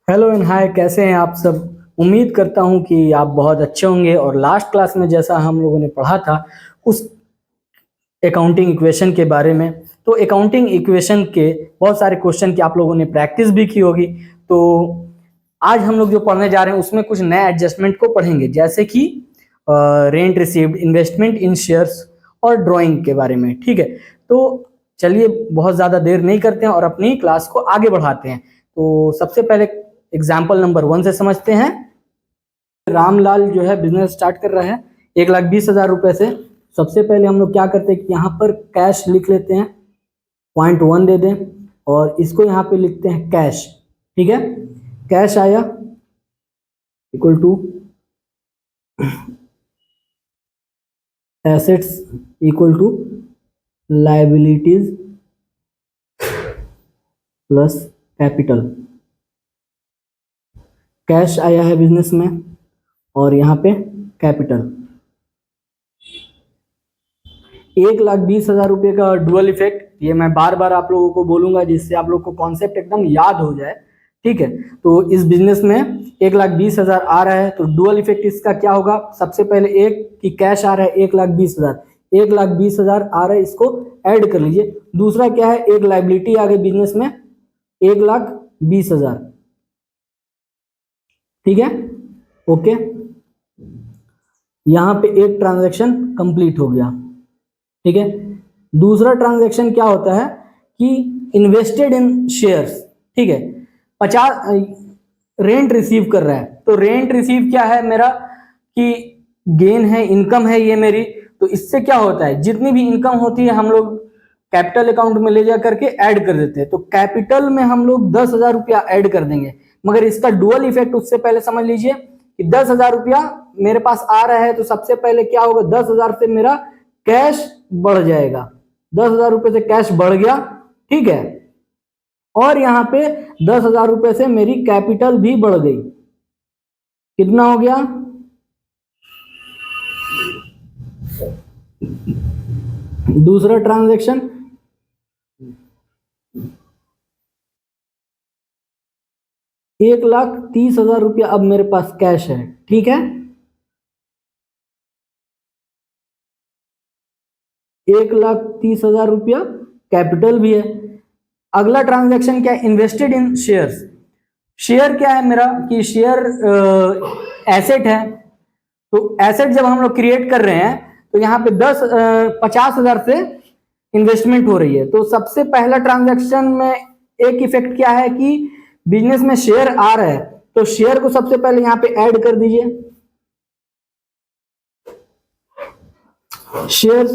Hello and hi, कैसे हैं आप सब। उम्मीद करता हूं कि आप बहुत अच्छे होंगे। और लास्ट क्लास में जैसा हम लोगों ने पढ़ा था उस अकाउंटिंग इक्वेशन के बारे में, तो अकाउंटिंग इक्वेशन के बहुत सारे क्वेश्चन की आप लोगों ने प्रैक्टिस भी की होगी। तो आज हम लोग जो पढ़ने जा रहे हैं उसमें कुछ नए एडजस्टमेंट को पढ़ेंगे, जैसे कि रेंट रिसीव्ड, इन्वेस्टमेंट इन शेयर्स और ड्राइंग के बारे में। ठीक है, तो चलिए बहुत ज़्यादा देर नहीं करते हैं और अपनी क्लास को आगे बढ़ाते हैं। तो सबसे पहले एग्जाम्पल नंबर 1 से समझते हैं। रामलाल जो है बिजनेस स्टार्ट कर रहा है 1,20,000 रुपए से। सबसे पहले हम लोग क्या करते हैं कि यहाँ पर कैश लिख लेते हैं, 0.1 दे दें और इसको यहाँ पे लिखते हैं कैश। ठीक है, कैश आया equal to assets equal to liabilities plus capital. Cash आया है बिजनेस में और यहाँ पे कैपिटल। 1,20,000 रुपये का डुअल इफेक्ट, ये मैं बार बार आप लोगों को बोलूंगा जिससे आप लोग को कॉन्सेप्ट एकदम याद हो जाए। ठीक है, तो इस बिजनेस में 1,20,000 आ रहा है, तो डुअल इफेक्ट इसका क्या होगा। सबसे पहले एक कि कैश आ रहा है 1,20,000, 1,20,000 आ रहा है, इसको ऐड कर लीजिए। दूसरा क्या है, एक लाइबिलिटी आ गई बिजनेस में 1,20,000। ठीक है, ओके, यहां पे एक ट्रांजैक्शन कंप्लीट हो गया। ठीक है, दूसरा ट्रांजैक्शन क्या होता है कि इन्वेस्टेड इन शेयर्स। ठीक है, 50 रेंट रिसीव कर रहा है, तो रेंट रिसीव क्या है मेरा कि गेन है, इनकम है ये मेरी। तो इससे क्या होता है, जितनी भी इनकम होती है हम लोग कैपिटल अकाउंट में ले जा करके ऐड कर देते हैं। तो कैपिटल में हम लोग 10,000 रुपया ऐड कर देंगे, मगर इसका डुअल इफेक्ट उससे पहले समझ लीजिए कि 10,000 रुपया मेरे पास आ रहा है, तो सबसे पहले क्या होगा, 10,000 से मेरा कैश बढ़ जाएगा। 10,000 रुपये से कैश बढ़ गया। ठीक है, और यहां पे 10,000 रुपये से मेरी कैपिटल भी बढ़ गई। कितना हो गया, दूसरा ट्रांजैक्शन 1,30,000 रुपया अब मेरे पास कैश है। ठीक है, 1,30,000 रुपया कैपिटल भी है। अगला ट्रांजैक्शन क्या है, इन्वेस्टेड इन शेयर्स। शेयर क्या है मेरा कि शेयर एसेट है। तो एसेट जब हम लोग क्रिएट कर रहे हैं तो यहाँ पे 50,000 से इन्वेस्टमेंट हो रही है। तो सबसे पहला ट्रांजैक्शन में एक इफेक्ट क्या है कि बिजनेस में शेयर आ रहा है, तो शेयर को सबसे पहले यहाँ पे ऐड कर दीजिए। शेयर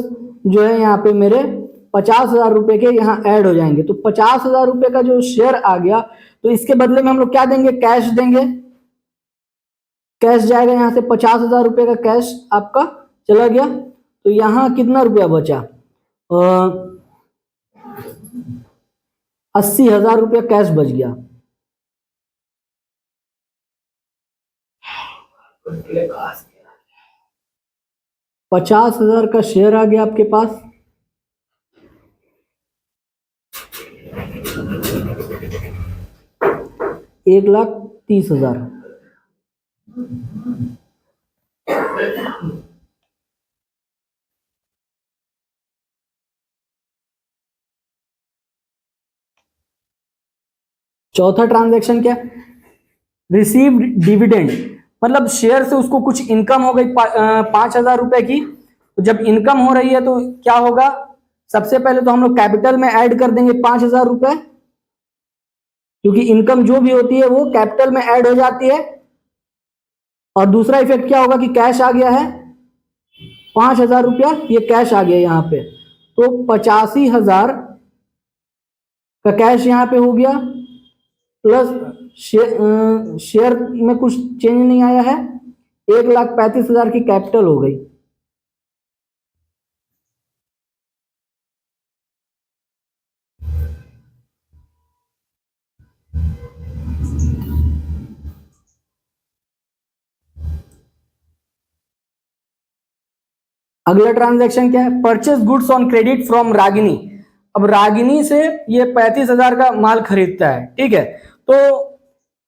जो है यहाँ पे मेरे 50,000 रुपए के यहाँ ऐड हो जाएंगे। तो 50,000 रुपए का जो शेयर आ गया, तो इसके बदले में हम लोग क्या देंगे, कैश देंगे। कैश जाएगा यहाँ से, 50,000 रुपए का कैश आपका चला गया। तो यहाँ कितना रुपया बचा, 80,000 रुपया कैश बच गया। $50,000 का शेयर आ गया आपके पास। $1,30,000। चौथा ट्रांजैक्शन क्या, रिसीव्ड डिविडेंड, मतलब शेयर से उसको कुछ इनकम हो गई 5,000 रुपए की। तो जब इनकम हो रही है तो क्या होगा, सबसे पहले तो हम लोग कैपिटल में ऐड कर देंगे 5,000 रुपए, क्योंकि इनकम जो भी होती है वो कैपिटल में ऐड हो जाती है। और दूसरा इफेक्ट क्या होगा कि कैश आ गया है 5,000 रुपया, ये कैश आ गया यहाँ पे, तो 85,000 का कैश यहाँ पे हो गया। प्लस शेयर में कुछ चेंज नहीं आया है, 1,35,000 की कैपिटल हो गई। अगला ट्रांजैक्शन क्या है, purchase goods on credit from Ragini. अब रागिनी से ये 35,000 का माल खरीदता है। ठीक है, तो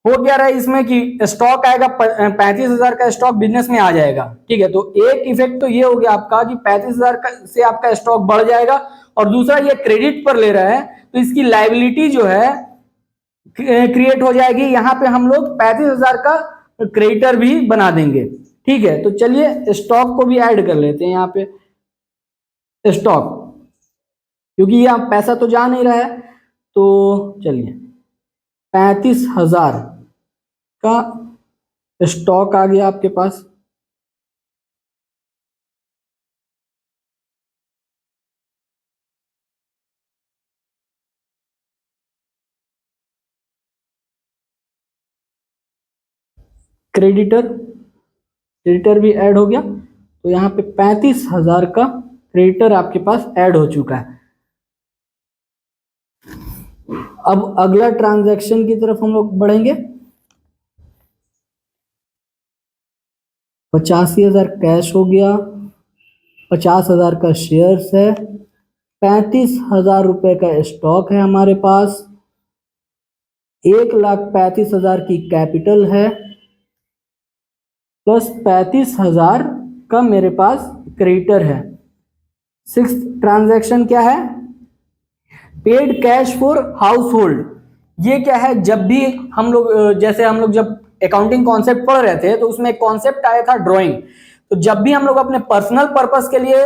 हो क्या रहा है इसमें कि स्टॉक आएगा 35,000 का स्टॉक बिजनेस में आ जाएगा, ठीक है। तो एक इफेक्ट तो ये हो गया आपका कि 35,000 से आपका स्टॉक बढ़ जाएगा, और दूसरा ये क्रेडिट पर ले रहा है तो इसकी लायबिलिटी जो है क्रिएट हो जाएगी। यहाँ पे हम लोग 35,000 का क्रेडिटर भी बना देंगे, ठीक है। तो चलिए स्टॉक को भी ऐड कर लेते हैं यहाँ पे, स्टॉक, क्योंकि यहाँ पैसा तो जा नहीं रहा है। तो चलिए 35,000 का स्टॉक आ गया आपके पास। क्रेडिटर, क्रेडिटर भी ऐड हो गया, तो यहाँ पे 35,000 का क्रेडिटर आपके पास ऐड हो चुका है। अब अगला ट्रांजैक्शन की तरफ हम लोग बढ़ेंगे। 85,000 कैश हो गया, 50,000 का शेयर्स है, 35,000 रुपए का स्टॉक है हमारे पास, 1,35,000 की कैपिटल है, प्लस 35,000 का मेरे पास क्रेडिटर है। सिक्स्थ ट्रांजैक्शन क्या है? Paid cash for house hold. ये क्या है? जब भी हम लोग जैसे हम लोग जब अकाउंटिंग कॉन्सेप्ट पढ़ रहे थे तो उसमें एक कॉन्सेप्ट आया था ड्राइंग। तो जब भी हम लोग अपने पर्सनल पर्पस के लिए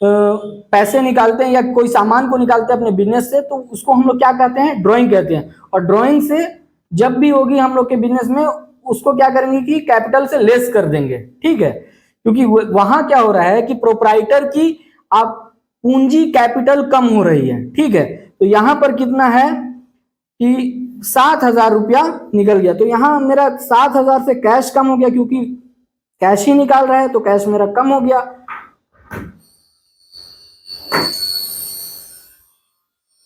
पैसे निकालते हैं या कोई सामान को निकालते हैं अपने बिजनेस से, तो उसको हम लोग क्या कहते हैं? ड्राइंग कहते हैं। और ड्राइंग से जब भी होगी हम लोग के बिजनेस में, उसको क्या करेंगे कि कैपिटल से लेस कर देंगे, ठीक है। क्योंकि वहां क्या हो रहा है कि प्रोप्राइटर की आप पूंजी कैपिटल कम हो रही है, ठीक है। तो यहां पर कितना है कि 7,000 रुपया निकल गया। तो यहां मेरा 7,000 से कैश कम हो गया, क्योंकि कैश ही निकाल रहा है तो कैश मेरा कम हो गया।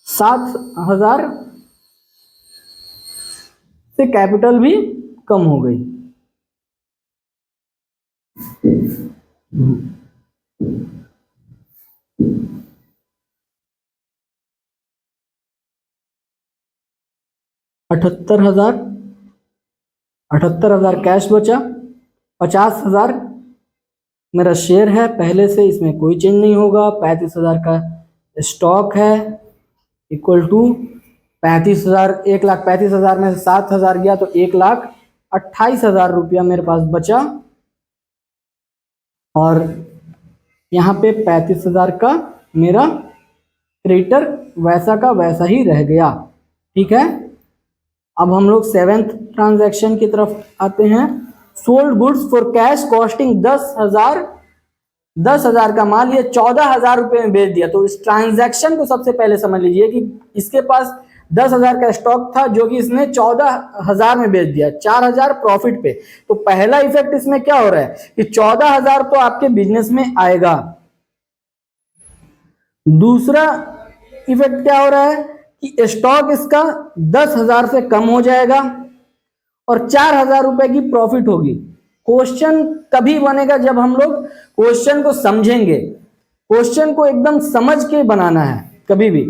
7,000 से कैपिटल भी कम हो गई। अठहत्तर हजार कैश बचा, 50,000 मेरा शेयर है पहले से, इसमें कोई चेंज नहीं होगा। 35,000 का स्टॉक है, इक्वल टू 35,000, 1,35,000 में से 7,000 गया तो 1,28,000 रुपया मेरे पास बचा। और यहाँ पे 35,000 का मेरा क्रेडिटर वैसा का वैसा ही रह गया, ठीक है। अब हम लोग सेवेंथ ट्रांजैक्शन की तरफ आते हैं। Sold goods for cash costing 10,000 का माल ये 14,000 रुपए में बेच दिया। तो इस ट्रांजैक्शन को सबसे पहले समझ लीजिए कि इसके पास 10,000 का स्टॉक था जो कि इसने 14,000 में बेच दिया, 4,000 प्रॉफिट पे। तो पहला इफेक्ट इसमें क्या हो रहा है कि 14,000 तो आपके बिजनेस में आएगा। दूसरा इफेक्ट क्या हो रहा है कि स्टॉक इसका 10,000 से कम हो जाएगा और 4,000 रुपए की प्रॉफिट होगी। क्वेश्चन तभी बनेगा जब हम लोग क्वेश्चन को समझेंगे, क्वेश्चन को एकदम समझ के बनाना है कभी भी।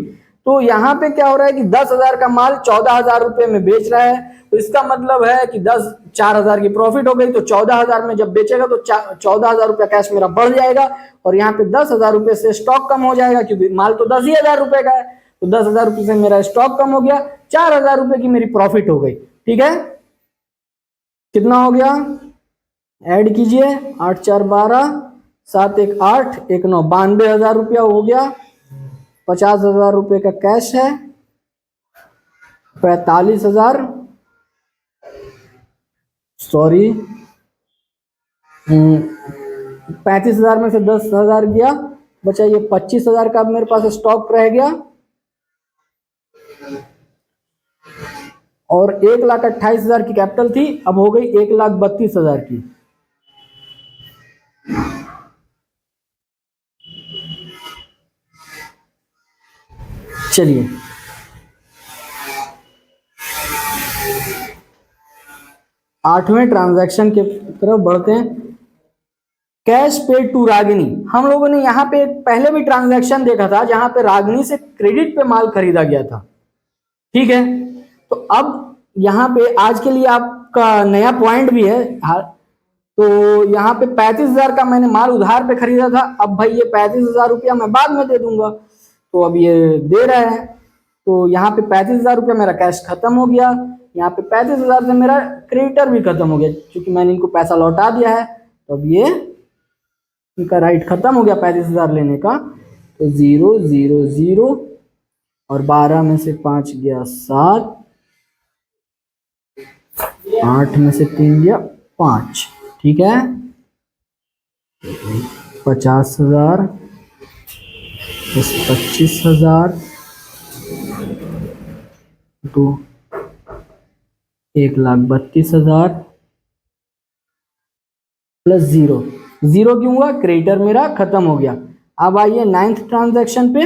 तो यहाँ पे क्या हो रहा है कि 10,000 का माल 14,000 रुपए में बेच रहा है, तो इसका मतलब है कि 4,000 की प्रॉफिट हो गई। तो 14,000 में जब बेचेगा तो 14,000 रुपया कैश मेरा बढ़ जाएगा, और यहाँ पे 10,000 रुपए से स्टॉक कम हो जाएगा, क्योंकि माल तो 10,000 रुपए का है। तो 10,000 रुपए से मेरा स्टॉक कम हो गया, 4,000 रुपए की मेरी प्रॉफिट हो गई, ठीक है। कितना हो गया? ऐड कीजिए, 8 4 12, 7 1 8, 1 9, 92,000 रुपया हो गया। 50,000 रुपये का कैश है, 45,000, सॉरी 35,000 में से 10,000 गया, बचा ये 25,000 का मेरे पास स्टॉक रह गया। और 1,28,000 की कैपिटल थी, अब हो गई 1,32,000 की। चलिए आठवें ट्रांजैक्शन के तरफ बढ़ते हैं। Cash paid to Ragini. हम लोगों ने यहाँ पे पहले भी ट्रांजैक्शन देखा था जहां पे रागिनी से क्रेडिट पे माल खरीदा गया था, ठीक है। तो अब यहाँ पे आज के लिए आपका नया पॉइंट भी है। हाँ, तो यहाँ पे 35,000 का मैंने माल उधार पे खरीदा था। अब भाई ये 35,000 रुपया मैं बाद में दे दूंगा, तो अब ये दे रहा है, तो यहाँ पे 35,000 रुपया मेरा कैश खत्म हो गया। यहाँ पे 35,000 से मेरा क्रेडिटर भी खत्म हो गया, क्योंकि मैंने इनको पैसा लौटा दिया है। तो अब ये इनका राइट खत्म हो गया 35,000 लेने का। तो 0 0 0 और 12 में से 5 गया 7, 8 में से 3 गया 5, ठीक है। 50,000 प्लस 25,000 तो 1,32,000 प्लस 0 क्यों हुआ? क्रेडिटर मेरा खत्म हो गया। अब आइए 9th ट्रांजैक्शन पे,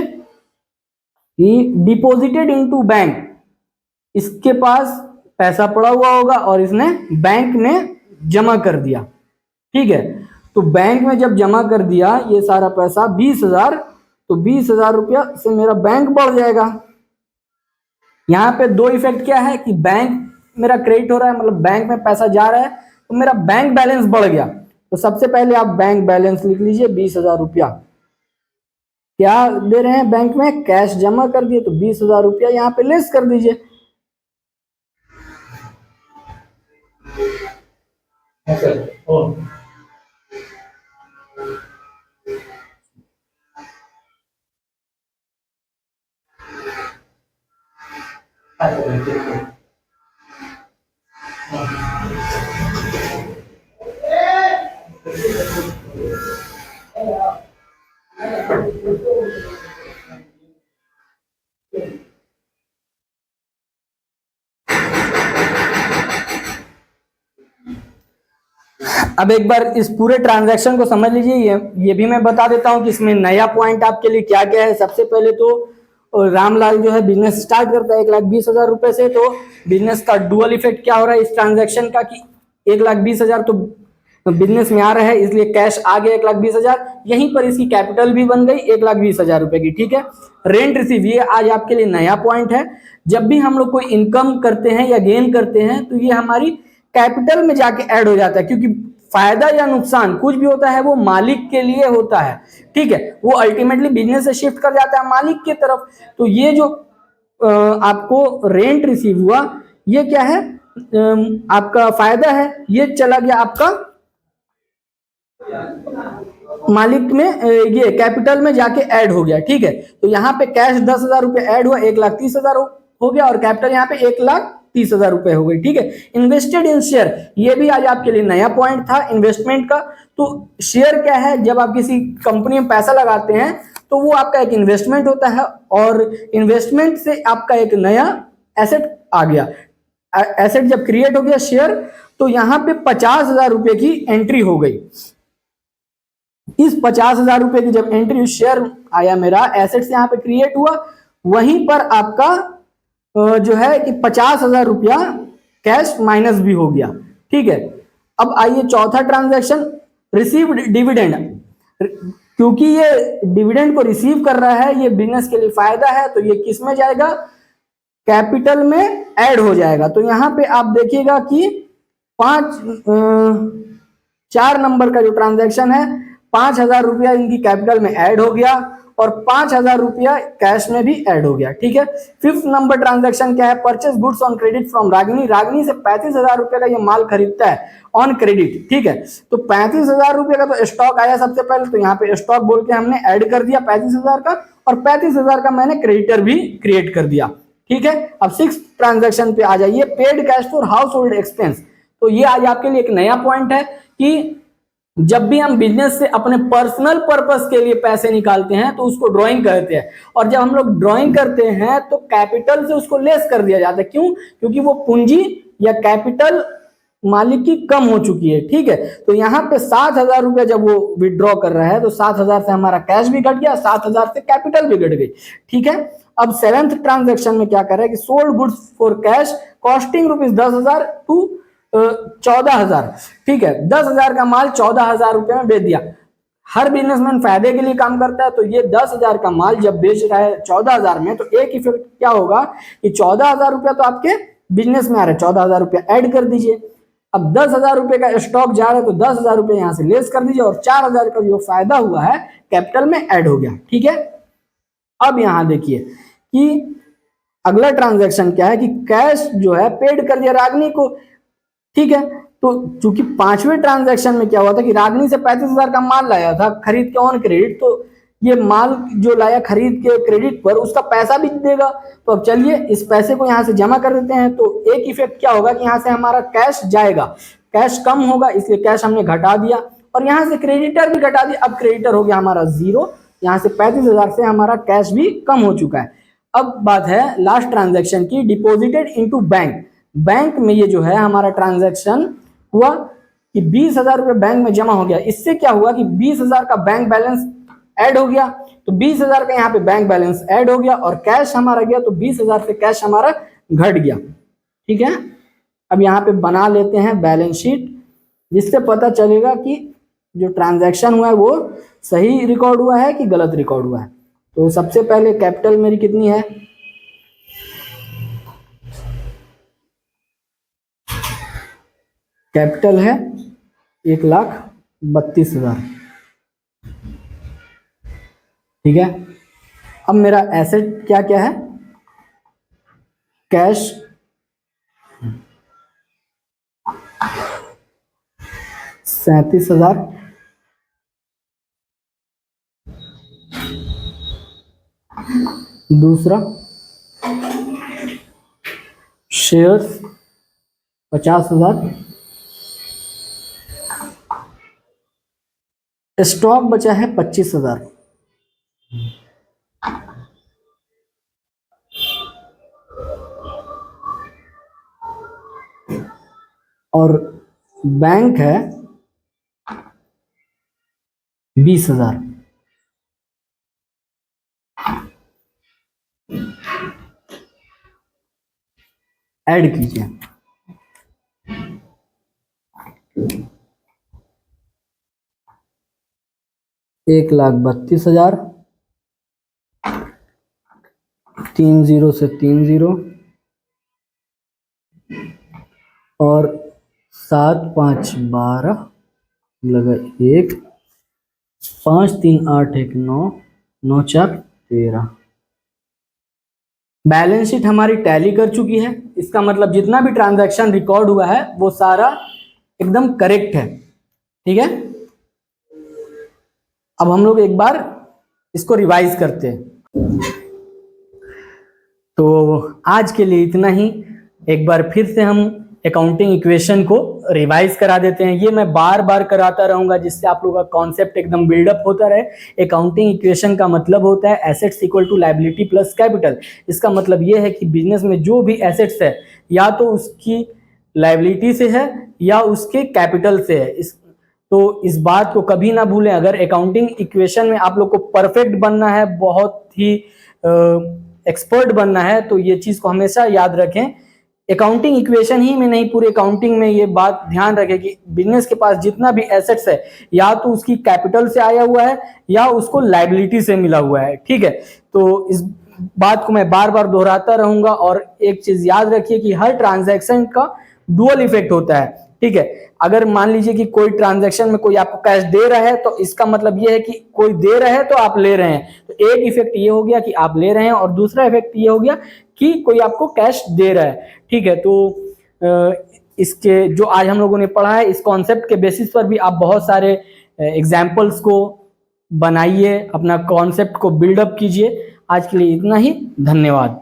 डिपॉजिटेड इनटू बैंक, इसके पास पैसा पड़ा हुआ होगा और इसने बैंक में जमा कर दिया, ठीक है। तो बैंक में जब जमा कर दिया ये सारा पैसा 20,000, तो 20,000 रुपया से मेरा बैंक बढ़ जाएगा। यहाँ पे दो इफेक्ट क्या है कि बैंक मेरा क्रेडिट हो रहा है, मतलब बैंक में पैसा जा रहा है, तो मेरा बैंक बैलेंस बढ़ गया। तो सबसे पहले आप बैंक बैलेंस लिख लीजिए, 20,000 रुपया क्या दे रहे हैं बैंक में, कैश जमा कर दिए, तो 20,000 रुपया यहाँ पे लेस कर दीजिए। अब एक बार इस पूरे ट्रांजैक्शन को समझ लीजिए। ये भी मैं बता देता हूं कि इसमें नया पॉइंट आपके लिए क्या क्या है। सबसे पहले तो रामलाल जो है बिजनेस स्टार्ट करता है 1,20,000 रुपए से। तो बिजनेस का डुअल इफेक्ट क्या हो रहा है इस ट्रांजैक्शन का कि 1,20,000 तो बिजनेस में आ रहा है, इसलिए कैश आ गया 1,20,000। यहीं पर इसकी कैपिटल भी बन गई 1,20,000 रुपए की, ठीक है। रेंट रिसीव, ये आज आपके लिए नया पॉइंट है। जब भी हम लोग कोई इनकम करते हैं या गेन करते हैं तो ये हमारी कैपिटल में जाके ऐड हो जाता है, क्योंकि फायदा या नुकसान कुछ भी होता है वो मालिक के लिए होता है, ठीक है। वो अल्टीमेटली बिजनेस से शिफ्ट कर जाता है मालिक की तरफ। तो ये जो आपको रेंट रिसीव हुआ ये क्या है, आपका फायदा है, ये चला गया आपका मालिक में, ये कैपिटल में जाके ऐड हो गया, ठीक है। तो यहाँ पे कैश 10,000 रुपए ऐड हुआ, 1,30,000 हो गया, और कैपिटल यहाँ पे 1,30,000 रुपए हो गई, ठीक है। इन्वेस्टेड इन शेयर, ये भी आज आपके लिए नया पॉइंट था इन्वेस्टमेंट का। तो शेयर क्या है, जब आप किसी कंपनी में पैसा लगाते हैं तो वो आपका एक इन्वेस्टमेंट होता है, और इन्वेस्टमेंट से आपका एक नया एसेट आ गया। एसेट जब क्रिएट हो गया शेयर, तो यहाँ पे 50,000 रुपए की एंट्री हो गई। इस 50,000 रुपए की जब एंट्री शेयर आया मेरा, एसेट्स यहाँ पे क्रिएट हुआ, वहीं पर आपका जो है कि 50,000 रुपया कैश माइनस भी हो गया, ठीक है। अब आइए चौथा ट्रांजैक्शन, रिसीव डिविडेंड। क्योंकि ये डिविडेंड को रिसीव कर रहा है, ये बिजनेस के लिए फायदा है, तो ये किस में जाएगा, कैपिटल में ऐड हो जाएगा। तो यहाँ पे आप देखिएगा कि 4 नंबर का जो ट्रांजैक्शन है, 5,000 रुपया इनकी कैपिटल में ऐड हो गया और 5,000 रुपया कैश में भी ऐड हो गया, ठीक है। 5th नंबर ट्रांजैक्शन क्या है, purchase goods on credit from Ragini. Ragini से 35,000 रुपए का ये माल खरीदता है ऑन क्रेडिट, ठीक है। तो 35,000 रुपए का तो स्टॉक आया सबसे पहले, तो यहाँ पे स्टॉक बोल के हमने ऐड कर दिया 35,000 का, और 35,000 का मैंने क्रेडिटर भी क्रिएट कर दिया, ठीक है। अब 6th ट्रांजैक्शन पे आ जाइए, paid cash for house hold expense. तो ये आज आपके लिए एक नया पॉइंट है कि जब भी हम बिजनेस से अपने पर्सनल पर्पस के लिए पैसे निकालते हैं तो उसको ड्राइंग कहते हैं, और जब हम लोग ड्राइंग करते हैं तो कैपिटल से उसको लेस कर दिया जाता है। क्यों? क्योंकि वो पूंजी या कैपिटल मालिक की कम हो चुकी है, ठीक है। तो यहाँ पे 7,000 रुपया जब वो विड्रॉ कर रहा है तो 7,000 से हमारा कैश भी घट गया, 7,000 से कैपिटल भी घट गई, ठीक है। अब 7th ट्रांजैक्शन में क्या कर रहा है कि sold goods for cash costing ₹10,000 to 14,000, ठीक है। 10,000 का माल 14,000 रुपए में बेच दिया। हर बिजनेसमैन फायदे के लिए काम करता है, तो ये 10,000 का माल जब बेच रहा है 14,000 में, तो एक इफेक्ट क्या होगा कि 14,000 रुपया तो आपके बिजनेस में आ रहा है 14,000 रुपया ऐड कर दीजिए। अब 10,000 रुपये का स्टॉक जा रहा है तो 10,000 रुपये यहाँ से लेस कर दीजिए और 4,000 का जो फायदा हुआ है कैपिटल में ऐड हो गया। ठीक है, अब यहाँ देखिए कि अगला ट्रांजैक्शन क्या है कि कैश जो है पेड कर दिया रागनी को। ठीक है, तो चूंकि पांचवें ट्रांजैक्शन में क्या हुआ था कि रागनी से 35,000 का माल लाया था खरीद के ऑन क्रेडिट, तो ये माल जो लाया खरीद के क्रेडिट पर उसका पैसा भी देगा। तो अब चलिए इस पैसे को यहाँ से जमा कर देते हैं। तो एक इफेक्ट क्या होगा कि यहाँ से हमारा कैश जाएगा, कैश कम होगा, इसलिए कैश हमने घटा दिया और यहाँ से क्रेडिटर भी घटा दिया। अब क्रेडिटर हो गया हमारा 0, यहाँ से 35,000 से हमारा कैश भी कम हो चुका है। अब बात है लास्ट ट्रांजैक्शन की, डिपॉजिटेड इनटू बैंक। बैंक में ये जो है हमारा ट्रांजैक्शन हुआ कि 20,000 रुपये बैंक में जमा हो गया। इससे क्या हुआ कि 20,000 का बैंक बैलेंस ऐड हो गया, तो 20,000 का यहाँ पे बैंक बैलेंस ऐड हो गया और कैश हमारा गया, तो 20,000 से कैश हमारा घट गया। ठीक है, अब यहाँ पे बना लेते हैं बैलेंस शीट, जिससे पता चलेगा कि जो ट्रांजैक्शन हुआ है वो सही रिकॉर्ड हुआ है कि गलत रिकॉर्ड हुआ है। तो सबसे पहले कैपिटल मेरी कितनी है, कैपिटल है 1,32,000। ठीक है, अब मेरा एसेट क्या क्या है, कैश 37,000, दूसरा शेयर्स 50,000, स्टॉक बचा है 25,000। और बैंक है 20,000। ऐड कीजिए, एक 1,32,000, 3 0 से 3 0 और 7 5 12 लगा 1, 5 3 8 1 9, 9 4 13। बैलेंस शीट हमारी टैली कर चुकी है। इसका मतलब जितना भी ट्रांजैक्शन रिकॉर्ड हुआ है वो सारा एकदम करेक्ट है। ठीक है, अब हम लोग एक बार इसको रिवाइज करते हैं। तो आज के लिए इतना ही। एक बार फिर से हम अकाउंटिंग इक्वेशन को रिवाइज करा देते हैं। ये मैं बार बार कराता रहूंगा, जिससे आप लोगों का कॉन्सेप्ट एकदम बिल्डअप होता रहे। अकाउंटिंग इक्वेशन का मतलब होता है assets equal to liability plus capital. इसका मतलब ये है कि बिजनेस में जो भी एसेट्स है या तो उसकी लायबिलिटी से है या उसके कैपिटल से है। तो इस बात को कभी ना भूलें। अगर अकाउंटिंग इक्वेशन में आप लोग को परफेक्ट बनना है, बहुत ही एक्सपर्ट बनना है, तो ये चीज को हमेशा याद रखें। अकाउंटिंग इक्वेशन ही में नहीं, पूरे अकाउंटिंग में ये बात ध्यान रखें कि बिजनेस के पास जितना भी एसेट्स है या तो उसकी कैपिटल से आया हुआ है या उसको लायबिलिटी से मिला हुआ है। ठीक है, तो इस बात को मैं बार बार दोहराता रहूंगा। और एक चीज याद रखिए कि हर ट्रांजैक्शन का डुअल इफेक्ट होता है। ठीक है, अगर मान लीजिए कि कोई ट्रांजैक्शन में कोई आपको कैश दे रहा है, तो इसका मतलब ये है कि कोई दे रहा है तो आप ले रहे हैं। तो एक इफेक्ट ये हो गया कि आप ले रहे हैं और दूसरा इफेक्ट ये हो गया कि कोई आपको कैश दे रहा है। ठीक है, तो इसके जो आज हम लोगों ने पढ़ा है, इस कॉन्सेप्ट के बेसिस पर भी आप बहुत सारे एग्जाम्पल्स को बनाइए, अपना कॉन्सेप्ट को बिल्डअप कीजिए। आज के लिए इतना ही, धन्यवाद।